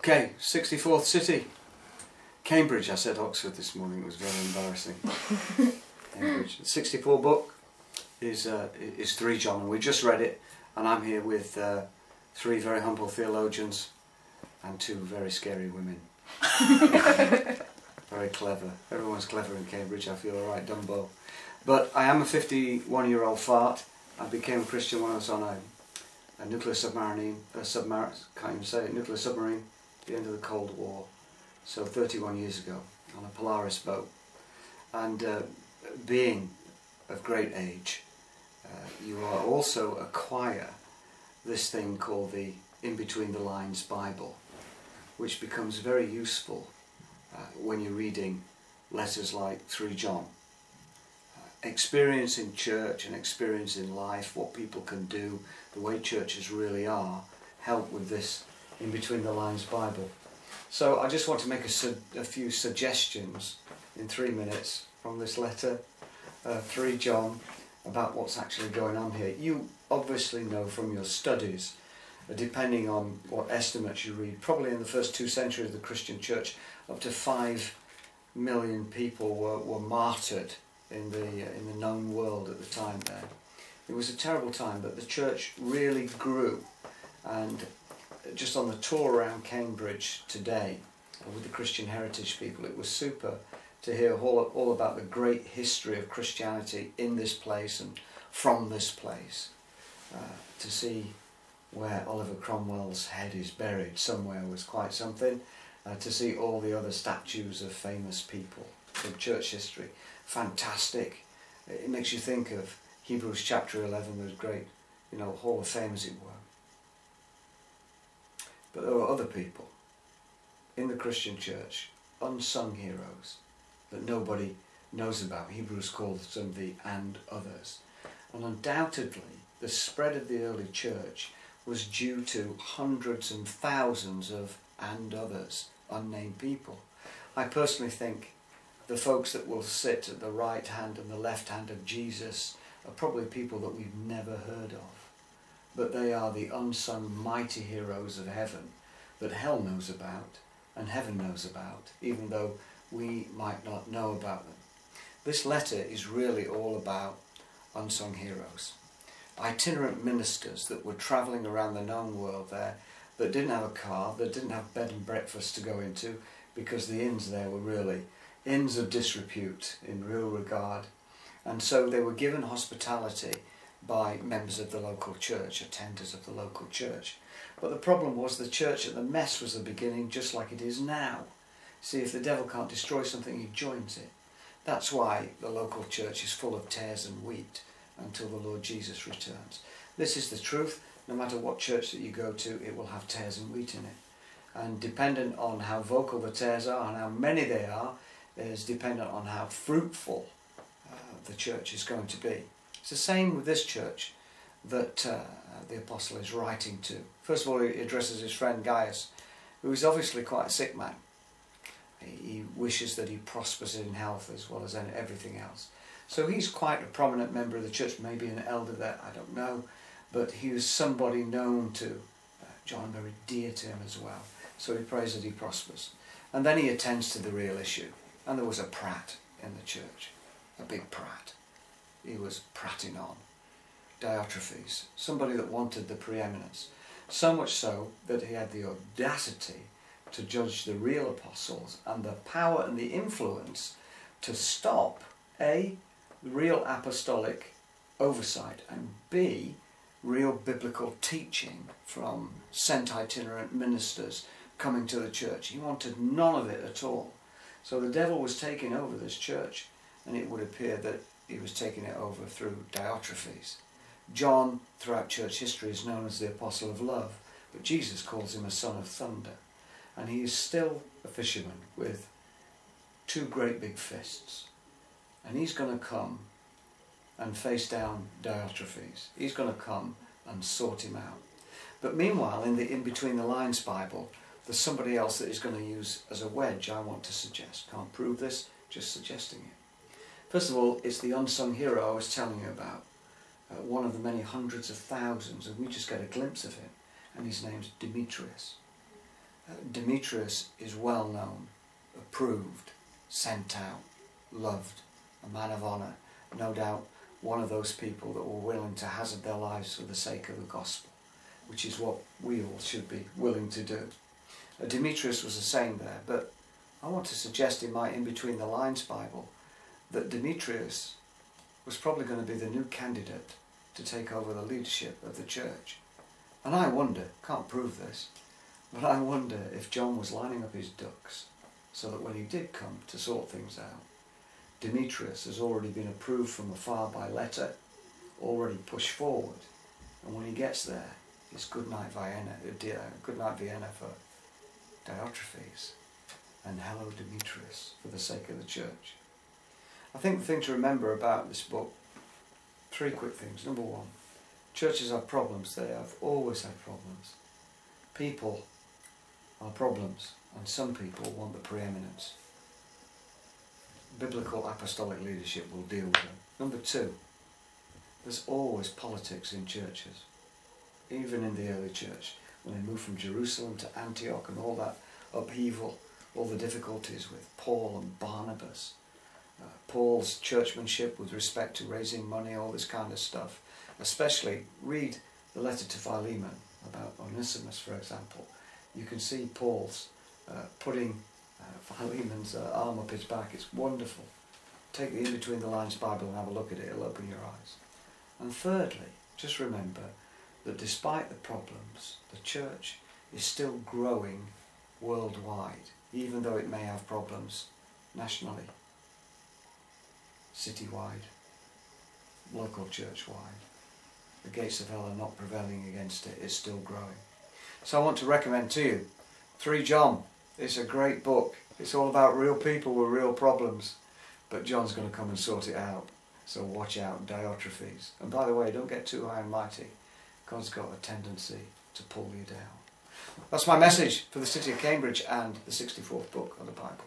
Okay, 64th city. Cambridge. I said Oxford this morning, it was very embarrassing. Cambridge. The 64 book is 3 John, and we just read it, and I'm here with 3 very humble theologians and 2 very scary women. Very clever. Everyone's clever in Cambridge, I feel, alright, Dumbo. But I am a 51-year-old fart. I became a Christian when I was on a nuclear submarine, can't even say it, nuclear submarine, at the end of the Cold War. So 31 years ago, on a Polaris boat. And being of great age, you are also acquire this thing called the In Between the Lines Bible, which becomes very useful when you're reading letters like 3 John. Experience in church and experience in life, what people can do, the way churches really are, help with this In Between the Lines Bible. So I just want to make a few suggestions in 3 minutes from this letter, 3 John, about what's actually going on here. You obviously know from your studies, depending on what estimates you read, probably in the first 2 centuries of the Christian church, up to 5 million people were martyred in the known world at the time there. It was a terrible time, but the church really grew. And just on the tour around Cambridge today with the Christian heritage people, it was super to hear all about the great history of Christianity in this place and from this place. To see where Oliver Cromwell's head is buried somewhere was quite something. To see all the other statues of famous people from church history, fantastic. It makes you think of Hebrews chapter 11, those great, Hall of Fame as it were. But there are other people in the Christian church, unsung heroes, that nobody knows about. Hebrews calls them the and others. And undoubtedly, the spread of the early church was due to hundreds and thousands of and others, unnamed people. I personally think the folks that will sit at the right hand and the left hand of Jesus are probably people that we've never heard of. But they are the unsung mighty heroes of heaven that hell knows about and heaven knows about, even though we might not know about them. This letter is really all about unsung heroes. Itinerant ministers that were travelling around the known world there, that didn't have a car, that didn't have bed and breakfast to go into, because the inns there were really inns of disrepute in real regard. And so they were given hospitality by members of the local church, attenders of the local church. But the problem was the church at the mess was the beginning, just like it is now. See, if the devil can't destroy something, he joins it. That's why the local church is full of tares and wheat until the Lord Jesus returns. This is the truth. No matter what church that you go to, it will have tares and wheat in it. And dependent on how vocal the tares are and how many they are, is dependent on how fruitful the church is going to be. It's the same with this church that the apostle is writing to. First of all, he addresses his friend Gaius, who is obviously quite a sick man. He wishes that he prospers in health as well as in everything else. So he's quite a prominent member of the church, maybe an elder there, I don't know. But he was somebody known to John, very dear to him as well. So he prays that he prospers. And then he attends to the real issue. And there was a prat in the church, a big prat. He was prating on. Diotrephes, somebody that wanted the preeminence. So much so that he had the audacity to judge the real apostles and the power and the influence to stop A, real apostolic oversight, and B, real biblical teaching from sent itinerant ministers coming to the church. He wanted none of it at all. So the devil was taking over this church, and it would appear that he was taking it over through Diotrephes. John, throughout church history, is known as the apostle of love, but Jesus calls him a son of thunder. And he is still a fisherman with 2 great big fists. And he's going to come and face down Diotrephes. He's going to come and sort him out. But meanwhile, in the In Between the Lines Bible, there's somebody else that he's going to use as a wedge, I want to suggest. Can't prove this, just suggesting it. First of all, it's the unsung hero I was telling you about. One of the many hundreds of thousands, and we just get a glimpse of him, and his name's Demetrius. Demetrius is well known, approved, sent out, loved, a man of honour, no doubt one of those people that were willing to hazard their lives for the sake of the gospel, which is what we all should be willing to do. Demetrius was a saint there, but I want to suggest in my in-between the lines Bible that Demetrius was probably going to be the new candidate to take over the leadership of the church. And I wonder, can't prove this, but I wonder if John was lining up his ducks so that when he did come to sort things out, Demetrius has already been approved from afar by letter, already pushed forward, and when he gets there, it's good night Vienna for Diotrephes, and hello Demetrius for the sake of the church. I think the thing to remember about this book, 3 quick things. Number 1, churches have problems. They have always had problems. People are problems, and some people want the preeminence. Biblical apostolic leadership will deal with them. Number 2, there's always politics in churches, even in the early church. When they moved from Jerusalem to Antioch and all that upheaval, all the difficulties with Paul and Barnabas, Paul's churchmanship with respect to raising money, all this kind of stuff. Especially read the letter to Philemon about Onesimus, for example. You can see Paul's putting Philemon's arm up his back. It's wonderful. Take the in-between the lines Bible and have a look at it. It'll open your eyes. And thirdly, just remember that despite the problems, the church is still growing worldwide, even though it may have problems nationally, citywide, local church-wide. The gates of hell are not prevailing against it. It's still growing. So I want to recommend to you 3 John. It's a great book. It's all about real people with real problems. But John's going to come and sort it out. So watch out, Diotrephes. And by the way, don't get too high and mighty. God's got a tendency to pull you down. That's my message for the city of Cambridge and the 64th book of the Bible.